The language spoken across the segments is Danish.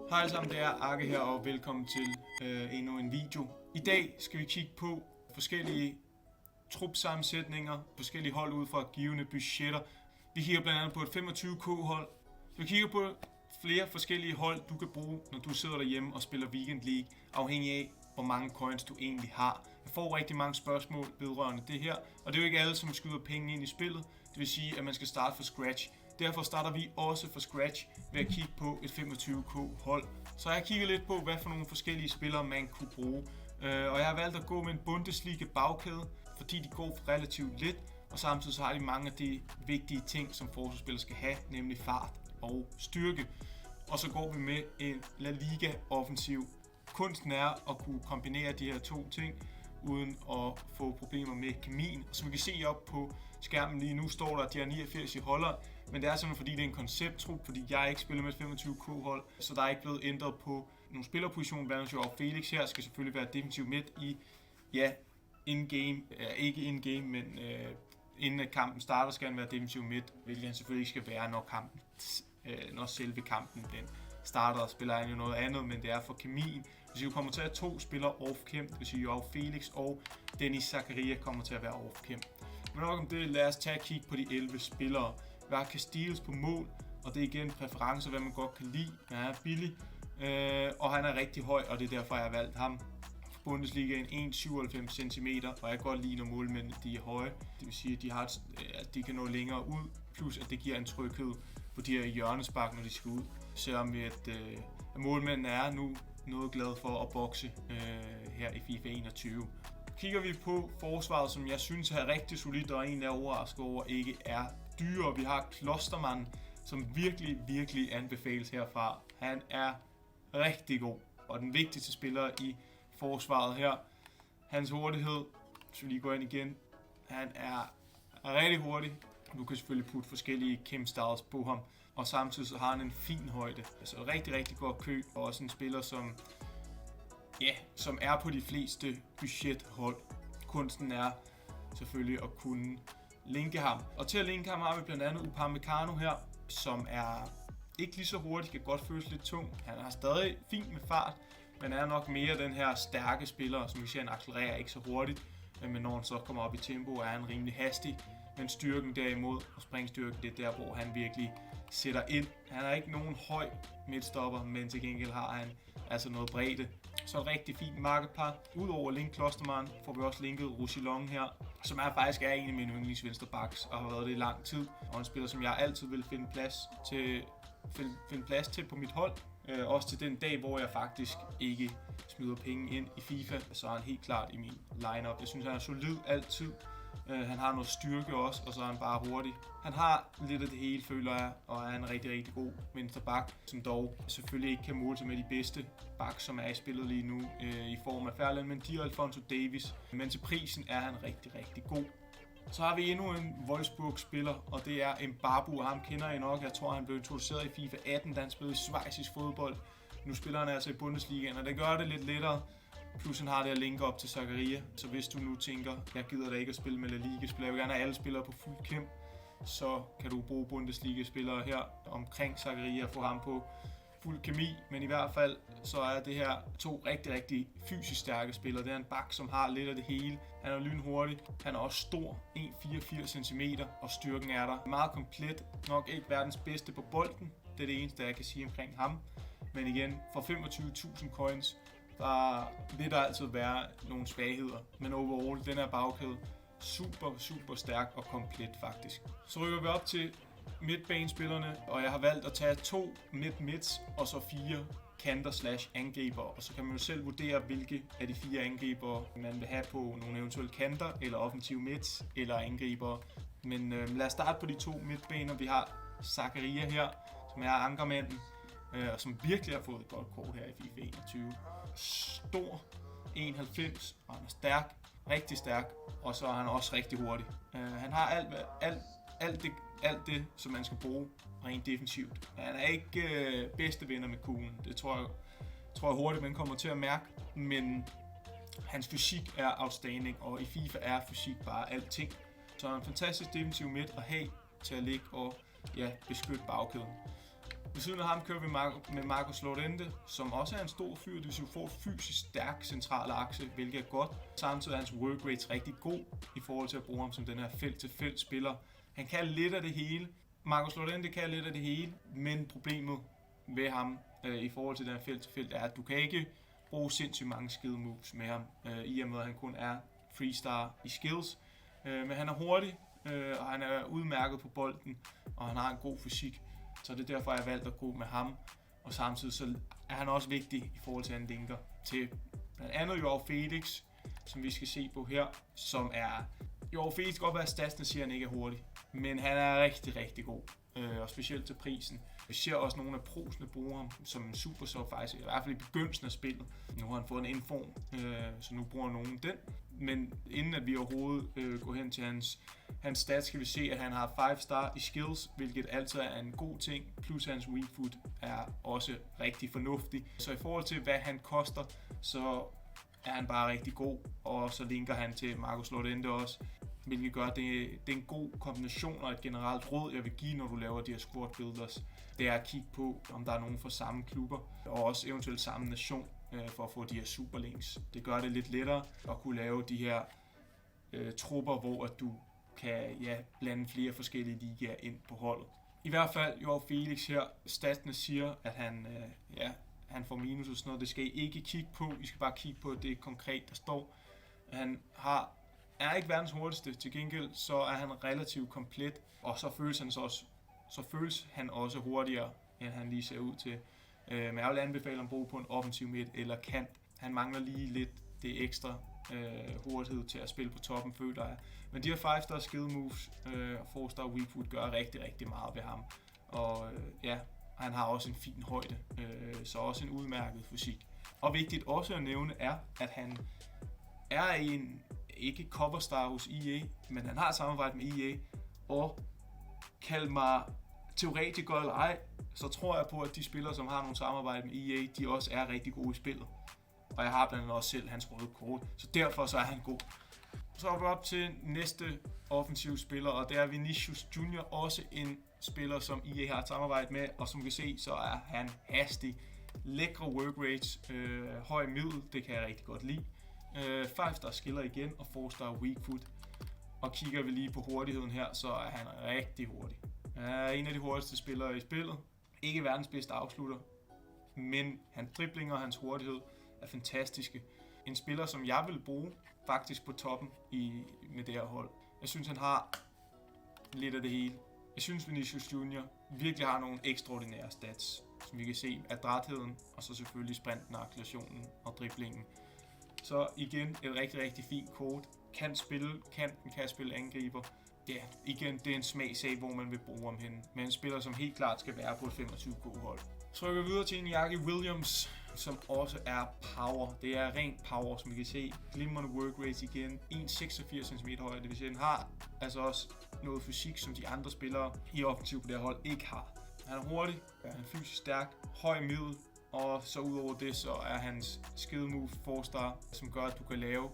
Hej alle sammen, det er Arke her, og velkommen til endnu en video. I dag skal vi kigge på forskellige trupsammensætninger, forskellige hold ud fra givende budgetter. Vi kigger blandt andet på et 25k hold. Vi kigger på flere forskellige hold, du kan bruge, når du sidder derhjemme og spiller Weekend League, afhængig af, hvor mange coins du egentlig har. Jeg får rigtig mange spørgsmål vedrørende det her, og det er jo ikke alle, som skyder penge ind i spillet. Det vil sige, at man skal starte fra scratch. Derfor starter vi også fra scratch ved at kigge på et 25k hold. Så jeg kigger lidt på, hvad for nogle forskellige spillere man kunne bruge. Og jeg har valgt at gå med en Bundesliga bagkæde, fordi de går for relativt lidt, og samtidig så har de mange af de vigtige ting, som forsvarsspillere skal have, nemlig fart og styrke. Og så går vi med en La Liga offensiv. Kunsten er at kunne kombinere de her to ting, uden at få problemer med kemien. Som vi kan se op på skærmen lige nu, står der, at de har 89 i holder, men det er simpelthen fordi det er en koncepttrup, fordi jeg ikke spiller med et 25k hold, så der er ikke blevet ændret på nogle spillerpositioner. Blandt andet Joao Felix her skal selvfølgelig være defensiv midt i, in-game, ikke in-game, men inden kampen starter skal han være defensiv midt, hvilket han selvfølgelig ikke skal være, når selve kampen den starter, og spiller han jo noget andet, men det er for kemien. Hvis vi kommer til at have to spillere off-cam, det vil sige Joao Felix og Denis Zakaria kommer til at være off-cam. Men nok om det, lad os tage et kig på de 11 spillere. Vi har Casteels på mål, og det er igen præferencer, hvad man godt kan lide. Han er billig, og han er rigtig høj, og det er derfor, jeg har valgt ham. For Bundesligaen 1,97 cm, og jeg kan godt lide, når målmændene de er høje. Det vil sige, at de kan nå længere ud, plus at det giver en tryghed på de her hjørnespark, når de skal ud. Selvom vi, at målmændene er nu noget glad for at bokse her i FIFA 21. Kigger vi på forsvaret, som jeg synes er rigtig solidt, og en er overrasket over ikke er dyre. Vi har Klostermann, som virkelig anbefales herfra. Han er rigtig god, og den vigtigste spiller i forsvaret her. Hans hurtighed, hvis vi lige går ind igen, han er rigtig hurtig. Du kan selvfølgelig putte forskellige chem-styles på ham, og samtidig så har han en fin højde. Altså rigtig godt køb, og også en spiller, som er på de fleste budgethold. Kunsten er selvfølgelig at kunne linke ham. Og til at linke ham har vi blandt andet Upamecano her, som er ikke lige så hurtigt, kan godt føles lidt tung. Han har stadig fint med fart, men er nok mere den her stærke spiller, som vi ser, han accelererer ikke så hurtigt. Men når han så kommer op i tempo, er han rimelig hastig. Men styrken derimod, og springstyrken, det er der, hvor han virkelig sætter ind. Han er ikke nogen høj midtstopper, men til gengæld har han altså noget bredde. Så et rigtig fint markedpar. Udover Link Klostermann får vi også linket Roussillon her, som faktisk er en af mine yndlingsvensterbacks og har været det i lang tid. Og en spiller, som jeg altid vil finde plads til på mit hold. Også til den dag, hvor jeg faktisk ikke smider penge ind i FIFA, så er han helt klart i min lineup. Jeg synes, han er solid altid. Han har noget styrke også, og så er han bare hurtig. Han har lidt af det hele, føler jeg, og er en rigtig god venstreback, som dog selvfølgelig ikke kan måle sig med de bedste backs, som er i spillet lige nu, i form af Ferland Mendy og Alphonso Davies. Men til prisen er han rigtig god. Så har vi endnu en Wolfsburg-spiller, og det er Mbabu, og ham kender I nok. Jeg tror, han blev introduceret i FIFA 18, da han spillede i schweizisk fodbold. Nu spiller han altså i Bundesligaen, og det gør det lidt lettere. Plus han har det at linke op til Zakaria, så hvis du nu tænker, jeg gider da ikke at spille med La Liga-spillere, jeg vil gerne have alle spillere på fuld kæmp, så kan du bruge Bundesliga-spillere her omkring Zakaria og få ham på fuld kemi. Men i hvert fald så er det her to rigtig fysisk stærke spillere. Det er en back, som har lidt af det hele. Han er lynhurtig, han er også stor, 1,84 cm, og styrken er der. Meget komplet, nok ikke verdens bedste på bolden, det er det eneste, jeg kan sige omkring ham. Men igen, for 25.000 coins, der vil der altid være nogle svagheder, men overall, den her bagkæde super stærk og komplet faktisk. Så rykker vi op til midtbanespillerne, og jeg har valgt at tage 2 mids og så 4 kanter / angriber, og så kan man jo selv vurdere, hvilke af de 4 angriber man vil have på nogle eventuelle kanter, eller offensive mids, eller angriber. Men lad os starte på de 2 midtbaner. Vi har Zakaria her, som er ankermanden, og som virkelig har fået et godt kort her i FIFA 21. Stor, 1,90, og han er stærk, rigtig stærk, og så er han også rigtig hurtig. Han har alt det, som man skal bruge rent defensivt. Han er ikke bedste venner med kuglen, det tror jeg hurtigt, man kommer til at mærke, men hans fysik er outstanding, og i FIFA er fysik bare alting. Så er han en fantastisk defensiv midt at have til at ligge og beskytte bagkæden. Ved siden af ham kører vi med Marcos Llorente, som også er en stor fyr. Det vil sige, får fysisk stærk central akse, hvilket er godt. Samtidig er hans work rate rigtig god i forhold til at bruge ham som den her felt-til-felt spiller. Han kan lidt af det hele. Marcos Llorente kan lidt af det hele, men problemet ved ham i forhold til den her felt-til-felt er, at du kan ikke bruge sindssygt mange skill moves med ham, i og med at han kun er freestar i skills. Men han er hurtig, og han er udmærket på bolden, og han har en god fysik. Så det er derfor, jeg har valgt at gå med ham. Og samtidig så er han også vigtig i forhold til, at han linker til blandt andet Joao Felix, som vi skal se på her, som er... Joao Felix kan godt være, at statsene siger, at han ikke er hurtig, men han er rigtig, rigtig god, og specielt til prisen. Vi ser også nogle af prosene bruge ham som en super sub faktisk, i hvert fald i begyndelsen af spillet. Nu har han fået en inform, så nu bruger nogen den. Men inden at vi overhovedet går hen til hans stats, skal vi se, at han har 5 star i skills, hvilket altid er en god ting. Plus hans weak foot er også rigtig fornuftig. Så i forhold til, hvad han koster, så er han bare rigtig god. Og så linker han til Marcos Llorente også, hvilket gør, det er en god kombination og et generelt råd, jeg vil give, når du laver de her squad builders. Det er at kigge på, om der er nogen fra samme klubber, og også eventuelt samme nation, for at få de her superlinks. Det gør det lidt lettere at kunne lave de her trupper, hvor at du kan blande flere forskellige ligaer ind på holdet. I hvert fald, Joao Felix her, statene siger, at han får minus og sådan noget. Det skal I ikke kigge på. I skal bare kigge på det konkret, der står. Han er ikke verdens hurtigste. Til gengæld så er han relativt komplet, og så føles han også hurtigere, end han lige ser ud til. Men jeg vil anbefale at bruge på en offensiv midt eller kant. Han mangler lige lidt det ekstra hurtighed til at spille på toppen, føler jeg. Men de her 5-star skill moves og 4-star weak foot gør rigtig, rigtig meget ved ham. Og han har også en fin højde, så også en udmærket fysik. Og vigtigt også at nævne er, at han er en ikke coverstar hos EA, men han har samarbejde med EA, og kald mig teoretiker eller ej, så tror jeg på, at de spillere, som har nogle samarbejde med EA, de også er rigtig gode i spillet. Og jeg har blandt andet også selv hans røde kort, så derfor så er han god. Så er vi op til næste offensiv spiller, og det er Vinicius Junior, også en spiller, som EA har et samarbejde med, og som vi kan se, så er han hastig. Lækre work rates, høj middel, det kan jeg rigtig godt lide. 5-star skiller igen, og 4-star weak foot. Og kigger vi lige på hurtigheden her, så er han rigtig hurtig. Er en af de hurtigste spillere i spillet. Ikke verdens bedste afslutter, men hans driblinger og hans hurtighed er fantastiske. En spiller, som jeg vil bruge faktisk på toppen med det her hold. Jeg synes, han har lidt af det hele. Jeg synes, Vinicius Junior virkelig har nogle ekstraordinære stats, som vi kan se, adrætheden, og så selvfølgelig sprinten, accelerationen og driblingen. Så igen, et rigtig, rigtig fint kort. Kan spille angriber. Ja, igen, det er en smagsag, hvor man vil bruge ham hen. Men en spiller, som helt klart skal være på et 25K-hold. Så rykker vi videre til Iñaki Williams, som også er power. Det er rent power, som vi kan se. Glimrende work rate igen. 1,86 cm højde. Det vil sige, han har altså også noget fysik, som de andre spillere i offensiv på det her hold ikke har. Han er hurtig, han er fysisk stærk, høj middel, og så udover det, så er hans skill move 4-star, som gør, at du kan lave,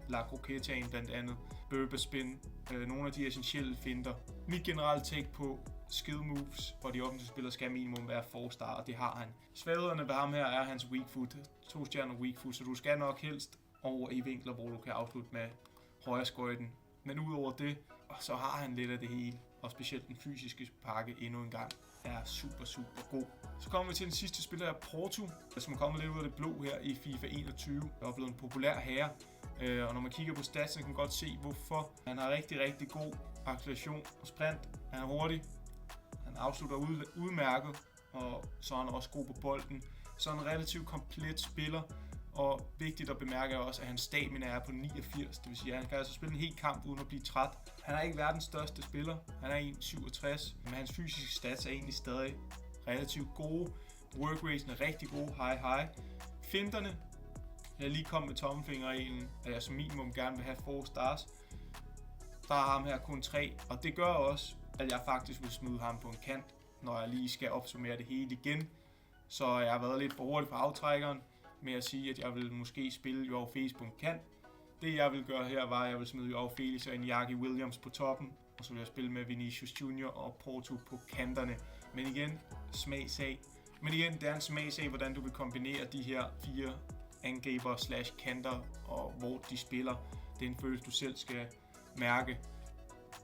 La Croquetaen blandt andet, Burba Spin, nogle af de essentielle finter. Mit generelle take på skill moves for de offensive spillere skal minimum være 4-star, og det har han. Svaghederne ved ham her er hans weak foot, 2 stjerner weak foot, så du skal nok helst over i vinkler, hvor du kan afslutte med højre skøjten. Men udover det, så har han lidt af det hele, og specielt den fysiske pakke endnu en gang er super, super god. Så kommer vi til den sidste spiller af Porto, som er kommet lidt ud af det blå her i FIFA 21, og er blevet en populær herre. Og når man kigger på statsen, kan man godt se, hvorfor. Han har rigtig, rigtig god acceleration og sprint. Han er hurtig. Han afslutter udmærket, og så er han også god på bolden. Så er han en relativt komplet spiller, og vigtigt at bemærke er også, at hans stamina er på 89. Det vil sige, at han kan altså spille en hel kamp uden at blive træt. Han er ikke verdens største spiller. Han er 1,67, men hans fysiske stats er egentlig stadig relativt gode. Work raten er rigtig god, high. Finterne, jeg lige kom med tommelfingerreglen, at jeg som minimum gerne vil have 4 stars. Der er ham her kun 3, og det gør også, at jeg faktisk vil smide ham på en kant, når jeg lige skal opsummere det hele igen. Så jeg har været lidt for hurtig på aftrækkeren med at sige, at jeg vil måske spille Joao Felix på en kant. Det jeg vil gøre her var, at jeg vil smide Joao Felix og Iñaki Williams på toppen, og så vil jeg spille med Vinicius Junior og Porto på kanterne. Men igen, smagsag. Men igen, det er en smagsag, hvordan du vil kombinere de her 4 angriber / kanter, og hvor de spiller. Det er en følelse, du selv skal mærke.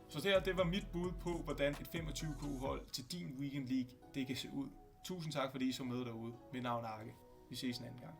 Så det var mit bud på, hvordan et 25K-hold til din Weekend League det kan se ud. Tusind tak, fordi I så med derude. Mit navn er Arke. Vi ses en anden gang.